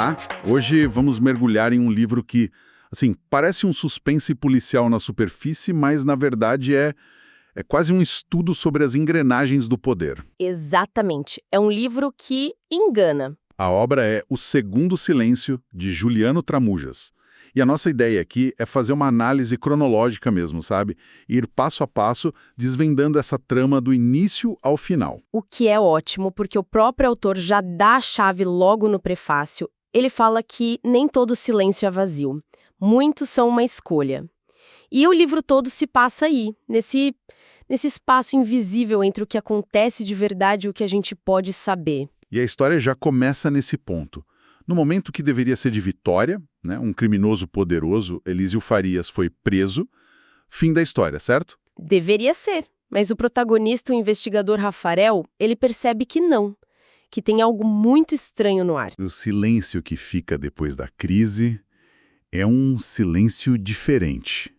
Olá! Hoje vamos mergulhar em um livro que, assim, parece um suspense policial na superfície, mas na verdade é quase um estudo sobre as engrenagens do poder. Exatamente. É um livro que engana. A obra é O Segundo Silêncio, de Juliano Tramujas. E a nossa ideia aqui é fazer uma análise cronológica mesmo, sabe? Ir passo a passo, desvendando essa trama do início ao final. O que é ótimo, porque o próprio autor já dá a chave logo no prefácio. Ele fala que nem todo silêncio é vazio. Muitos são uma escolha. E o livro todo se passa aí, nesse espaço invisível entre o que acontece de verdade e o que a gente pode saber. E a história já começa nesse ponto. No momento que deveria ser de vitória, né, um criminoso poderoso, Elísio Farias, foi preso. Fim da história, certo? Deveria ser, mas o protagonista, o investigador Rafael, ele percebe que não, que tem algo muito estranho no ar. O silêncio que fica depois da crise é um silêncio diferente,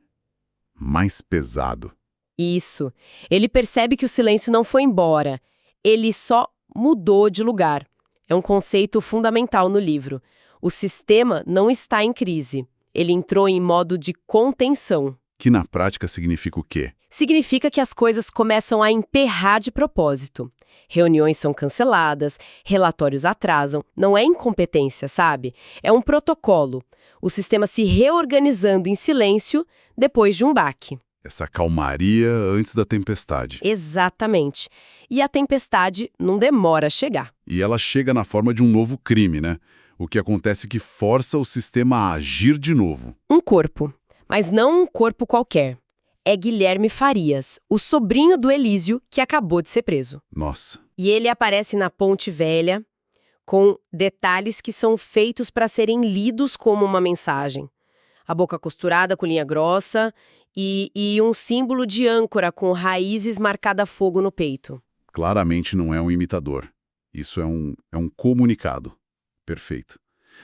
mais pesado. Isso. Ele percebe que o silêncio não foi embora, ele só mudou de lugar. É um conceito fundamental no livro. O sistema não está em crise. Ele entrou em modo de contenção. Que na prática significa o quê? Significa que as coisas começam a emperrar de propósito. Reuniões são canceladas, relatórios atrasam. Não é incompetência, sabe? É um protocolo. O sistema se reorganizando em silêncio depois de um baque. Essa calmaria antes da tempestade. Exatamente. E a tempestade não demora a chegar. E ela chega na forma de um novo crime, né? O que acontece é que força o sistema a agir de novo. Um corpo. Mas não um corpo qualquer. É Guilherme Farias, o sobrinho do Elísio, que acabou de ser preso. Nossa. E ele aparece na Ponte Velha com detalhes que são feitos para serem lidos como uma mensagem. A boca costurada com linha grossa e um símbolo de âncora com raízes marcada a fogo no peito. Claramente não é um imitador. Isso é um comunicado. Perfeito.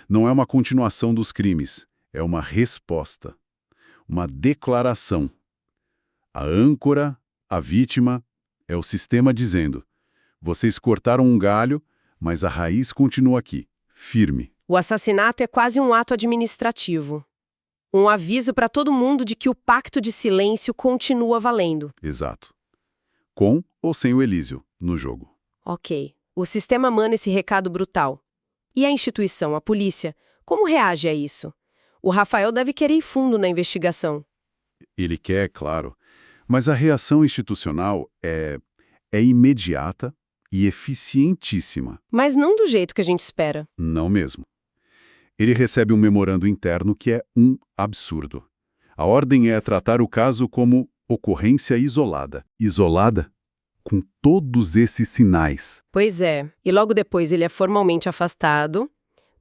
Não é uma continuação dos crimes. É uma resposta. Uma declaração. A âncora, a vítima, é o sistema dizendo: vocês cortaram um galho, mas a raiz continua aqui, firme. O assassinato é quase um ato administrativo. Um aviso para todo mundo de que o pacto de silêncio continua valendo. Exato. Com ou sem o Elísio no jogo. Ok. O sistema manda esse recado brutal. E a instituição, a polícia, como reage a isso? O Rafael deve querer ir fundo na investigação. Ele quer, claro. Mas a reação institucional é imediata e eficientíssima. Mas não do jeito que a gente espera. Não mesmo. Ele recebe um memorando interno que é um absurdo. A ordem é tratar o caso como ocorrência isolada. Isolada com todos esses sinais. Pois é. E logo depois ele é formalmente afastado,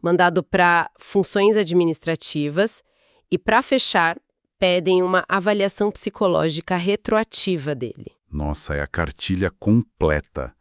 mandado para funções administrativas e, para fechar, pedem uma avaliação psicológica retroativa dele. Nossa, é a cartilha completa.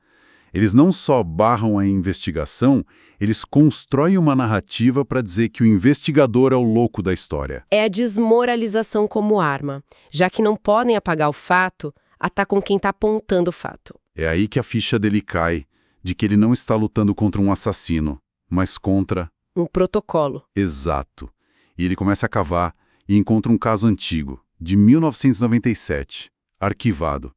Eles não só barram a investigação, eles constroem uma narrativa para dizer que o investigador é o louco da história. É a desmoralização como arma. Já que não podem apagar o fato, atacam quem está apontando o fato. É aí que a ficha dele cai, de que ele não está lutando contra um assassino, mas contra... um protocolo. Exato. E ele começa a cavar e encontra um caso antigo, de 1997, arquivado.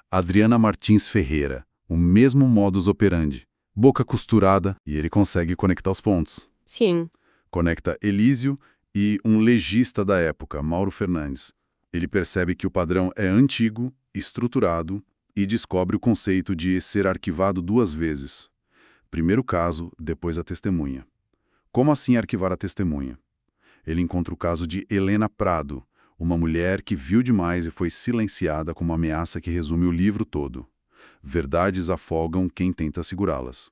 Adriana Martins Ferreira. O mesmo modus operandi. Boca costurada, e ele consegue conectar os pontos. Sim. Conecta Elísio e um legista da época, Mauro Fernandes. Ele percebe que o padrão é antigo, estruturado, e descobre o conceito de ser arquivado duas vezes. Primeiro caso, depois a testemunha. Como assim arquivar a testemunha? Ele encontra o caso de Helena Prado, uma mulher que viu demais e foi silenciada com uma ameaça que resume o livro todo. Verdades afogam quem tenta segurá-las.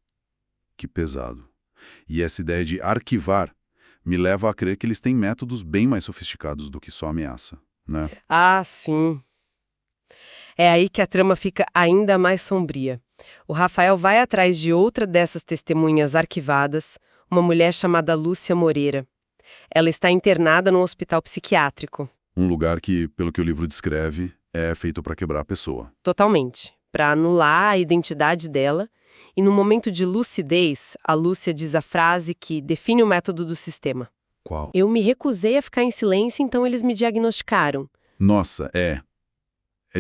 Que pesado. E essa ideia de arquivar me leva a crer que eles têm métodos bem mais sofisticados do que só ameaça, né? Ah, sim. É aí que a trama fica ainda mais sombria. O Rafael vai atrás de outra dessas testemunhas arquivadas, uma mulher chamada Lúcia Moreira. Ela está internada num hospital psiquiátrico. Um lugar que, pelo que o livro descreve, é feito para quebrar a pessoa. Totalmente. Para anular a identidade dela E no momento de lucidez, a Lúcia diz a frase que define o método do sistema. Qual? Eu me recusei a ficar em silêncio, então eles me diagnosticaram. Nossa, é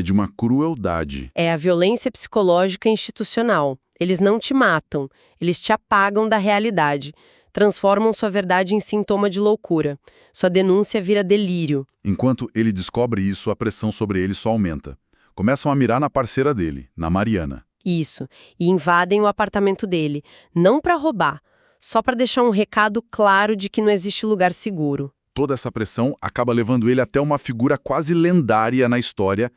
de uma crueldade. É a violência psicológica institucional. Eles não te matam, eles te apagam da realidade. Transformam sua verdade em sintoma de loucura. Sua denúncia vira delírio. Enquanto ele descobre isso, a pressão sobre ele só aumenta. Começam a mirar na parceira dele, na Mariana. Isso. E invadem o apartamento dele. Não para roubar, só para deixar um recado claro de que não existe lugar seguro. Toda essa pressão acaba levando ele até uma figura quase lendária na história,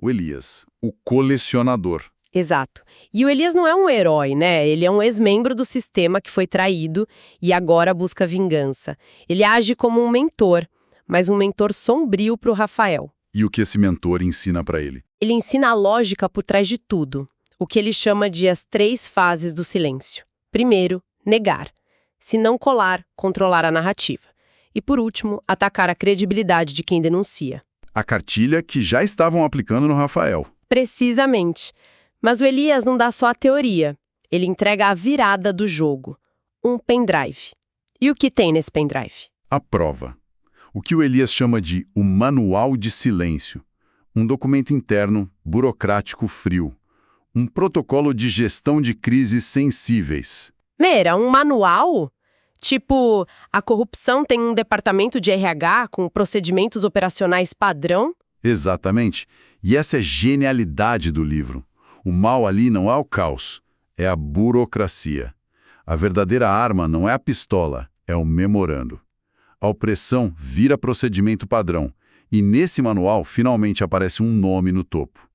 o Elias, o colecionador. Exato. E o Elias não é um herói, né? Ele é um ex-membro do sistema que foi traído e agora busca vingança. Ele age como um mentor, mas um mentor sombrio para o Rafael. E o que esse mentor ensina para ele? Ele ensina a lógica por trás de tudo, o que ele chama de as 3 fases do silêncio. Primeiro, negar. Se não colar, controlar a narrativa. E por último, atacar a credibilidade de quem denuncia. A cartilha que já estavam aplicando no Rafael. Precisamente. Mas o Elias não dá só a teoria. Ele entrega a virada do jogo. Um pendrive. E o que tem nesse pendrive? A prova. O que o Elias chama de o Manual de Silêncio. Um documento interno, burocrático frio. Um protocolo de gestão de crises sensíveis. Meira, um manual? Tipo, a corrupção tem um departamento de RH com procedimentos operacionais padrão? Exatamente. E essa é a genialidade do livro. O mal ali não é o caos, é a burocracia. A verdadeira arma não é a pistola, é o memorando. A opressão vira procedimento padrão, e nesse manual finalmente aparece um nome no topo.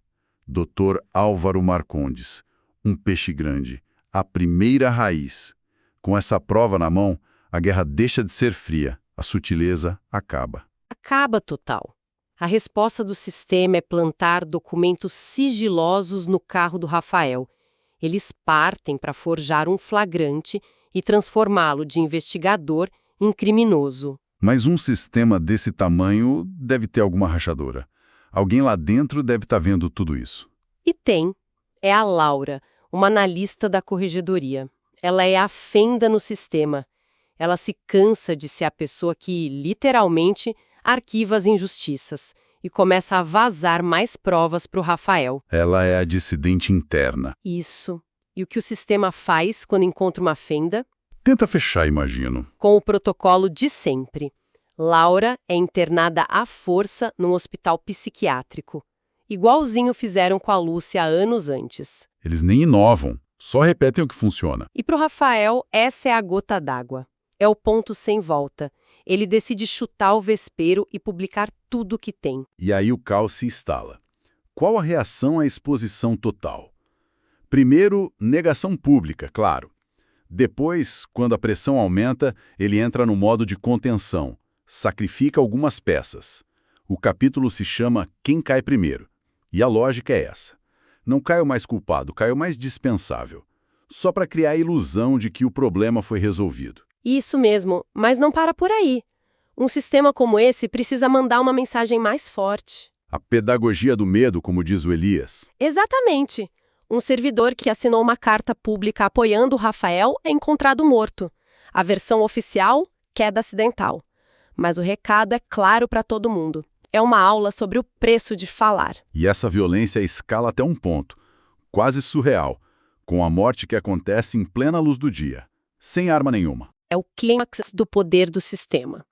Dr. Álvaro Marcondes, um peixe grande, a primeira raiz. Com essa prova na mão, a guerra deixa de ser fria, a sutileza acaba. Acaba total. A resposta do sistema é plantar documentos sigilosos no carro do Rafael. Eles partem para forjar um flagrante e transformá-lo de investigador em criminoso. Mas um sistema desse tamanho deve ter alguma rachadura. Alguém lá dentro deve estar vendo tudo isso. E tem. É a Laura, uma analista da corregedoria. Ela é a fenda no sistema. Ela se cansa de ser a pessoa que, literalmente, arquiva as injustiças e começa a vazar mais provas para o Rafael. Ela é a dissidente interna. Isso. E o que o sistema faz quando encontra uma fenda? Tenta fechar, imagino. Com o protocolo de sempre. Laura é internada à força num hospital psiquiátrico. Igualzinho fizeram com a Lúcia anos antes. Eles nem inovam, só repetem o que funciona. E para o Rafael, essa é a gota d'água. É o ponto sem volta. Ele decide chutar o vespeiro e publicar tudo o que tem. E aí o caos se instala. Qual a reação à exposição total? Primeiro, negação pública, claro. Depois, quando a pressão aumenta, ele entra no modo de contenção. Sacrifica algumas peças. O capítulo se chama Quem Cai Primeiro. E a lógica é essa. Não cai o mais culpado, cai o mais dispensável. Só para criar a ilusão de que o problema foi resolvido. Isso mesmo, mas não para por aí. Um sistema como esse precisa mandar uma mensagem mais forte. A pedagogia do medo, como diz o Elias. Exatamente. Um servidor que assinou uma carta pública apoiando o Rafael é encontrado morto. A versão oficial, queda acidental. Mas o recado é claro para todo mundo. É uma aula sobre o preço de falar. E essa violência escala até um ponto, quase surreal, com a morte que acontece em plena luz do dia, sem arma nenhuma. É o clímax do poder do sistema.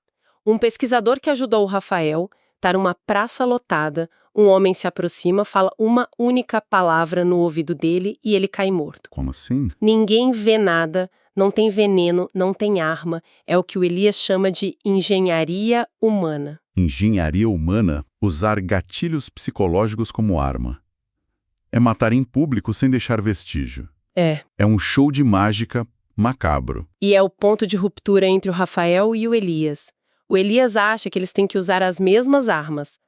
Um pesquisador que ajudou o Rafael está numa praça lotada, um homem se aproxima, fala uma única palavra no ouvido dele e ele cai morto. Como assim? Ninguém vê nada, não tem veneno, não tem arma. É o que o Elias chama de engenharia humana. Engenharia humana? Usar gatilhos psicológicos como arma. É matar em público sem deixar vestígio. É. É um show de mágica macabro. E é o ponto de ruptura entre o Rafael e o Elias. O Elias acha que eles têm que usar as mesmas armas,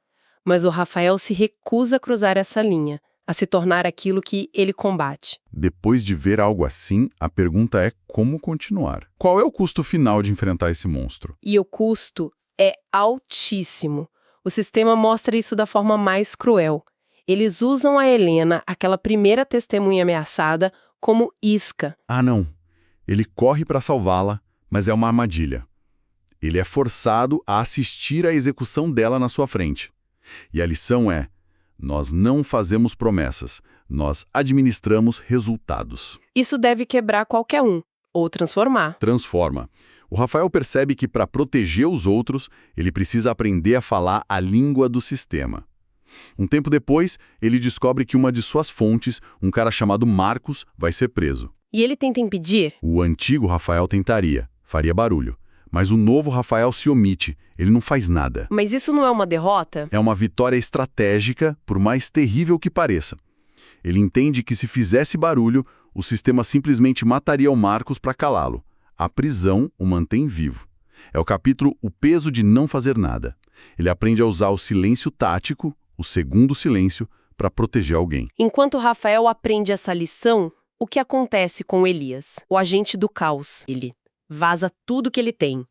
mas o Rafael se recusa a cruzar essa linha, a se tornar aquilo que ele combate. Depois de ver algo assim, a pergunta é como continuar. Qual é o custo final de enfrentar esse monstro? E o custo é altíssimo. O sistema mostra isso da forma mais cruel. Eles usam a Helena, aquela primeira testemunha ameaçada, como isca. Ah, não. Ele corre para salvá-la, mas é uma armadilha. Ele é forçado a assistir à execução dela na sua frente. E a lição é: nós não fazemos promessas, nós administramos resultados. Isso deve quebrar qualquer um, ou transformar. Transforma. O Rafael percebe que para proteger os outros, ele precisa aprender a falar a língua do sistema. Um tempo depois, ele descobre que uma de suas fontes, um cara chamado Marcos, vai ser preso. E ele tenta impedir? O antigo Rafael tentaria, faria barulho. Mas o novo Rafael se omite, ele não faz nada. Mas isso não é uma derrota? É uma vitória estratégica, por mais terrível que pareça. Ele entende que se fizesse barulho, o sistema simplesmente mataria o Marcos para calá-lo. A prisão o mantém vivo. É o capítulo O Peso de Não Fazer Nada. Ele aprende a usar o silêncio tático, o segundo silêncio, para proteger alguém. Enquanto Rafael aprende essa lição, o que acontece com Elias, o agente do caos? Ele vaza tudo que ele tem,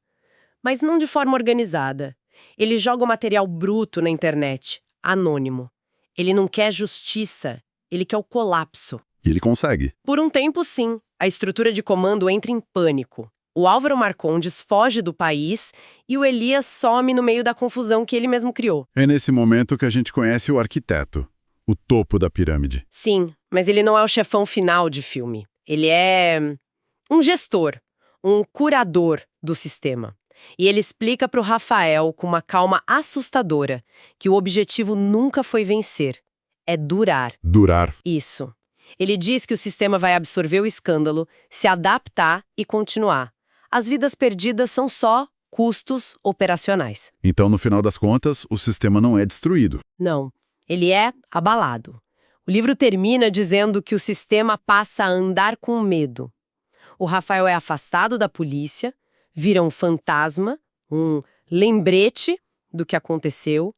mas não de forma organizada. Ele joga o material bruto na internet, anônimo. Ele não quer justiça, ele quer o colapso. E ele consegue. Por um tempo, sim, a estrutura de comando entra em pânico. O Álvaro Marcondes foge do país e o Elias some no meio da confusão que ele mesmo criou. É nesse momento que a gente conhece o arquiteto, o topo da pirâmide. Sim, mas ele não é o chefão final de filme. Ele é um gestor, um curador do sistema. E ele explica para o Rafael, com uma calma assustadora, que o objetivo nunca foi vencer, é durar. Durar. Isso. Ele diz que o sistema vai absorver o escândalo, se adaptar e continuar. As vidas perdidas são só custos operacionais. Então, no final das contas, o sistema não é destruído. Não, ele é abalado. O livro termina dizendo que o sistema passa a andar com medo. O Rafael é afastado da polícia, vira um fantasma, um lembrete do que aconteceu,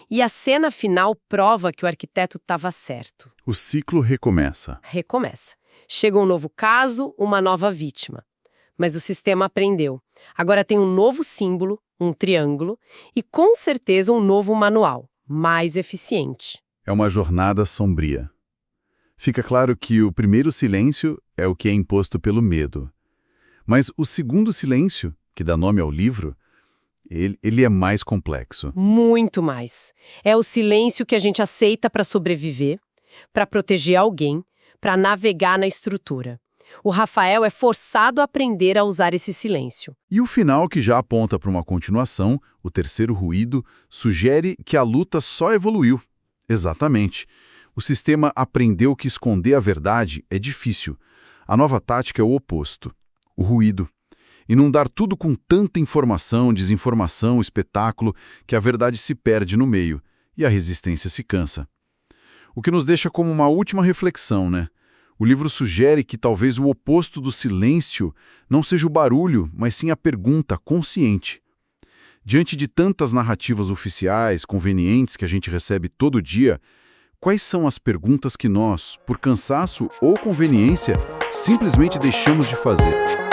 e a cena final prova que o arquiteto estava certo. O ciclo recomeça. Recomeça. Chega um novo caso, uma nova vítima. Mas o sistema aprendeu. Agora tem um novo símbolo, um triângulo, e com certeza um novo manual, mais eficiente. É uma jornada sombria. Fica claro que o primeiro silêncio é o que é imposto pelo medo. Mas o segundo silêncio, que dá nome ao livro, ele é mais complexo. Muito mais. É o silêncio que a gente aceita para sobreviver, para proteger alguém, para navegar na estrutura. O Rafael é forçado a aprender a usar esse silêncio. E o final, que já aponta para uma continuação, o terceiro ruído, sugere que a luta só evoluiu. Exatamente. O sistema aprendeu que esconder a verdade é difícil. A nova tática é o oposto, o ruído. Inundar tudo com tanta informação, desinformação, espetáculo, que a verdade se perde no meio e a resistência se cansa. O que nos deixa como uma última reflexão, né? O livro sugere que talvez o oposto do silêncio não seja o barulho, mas sim a pergunta consciente. Diante de tantas narrativas oficiais, convenientes que a gente recebe todo dia, quais são as perguntas que nós, por cansaço ou conveniência, simplesmente deixamos de fazer?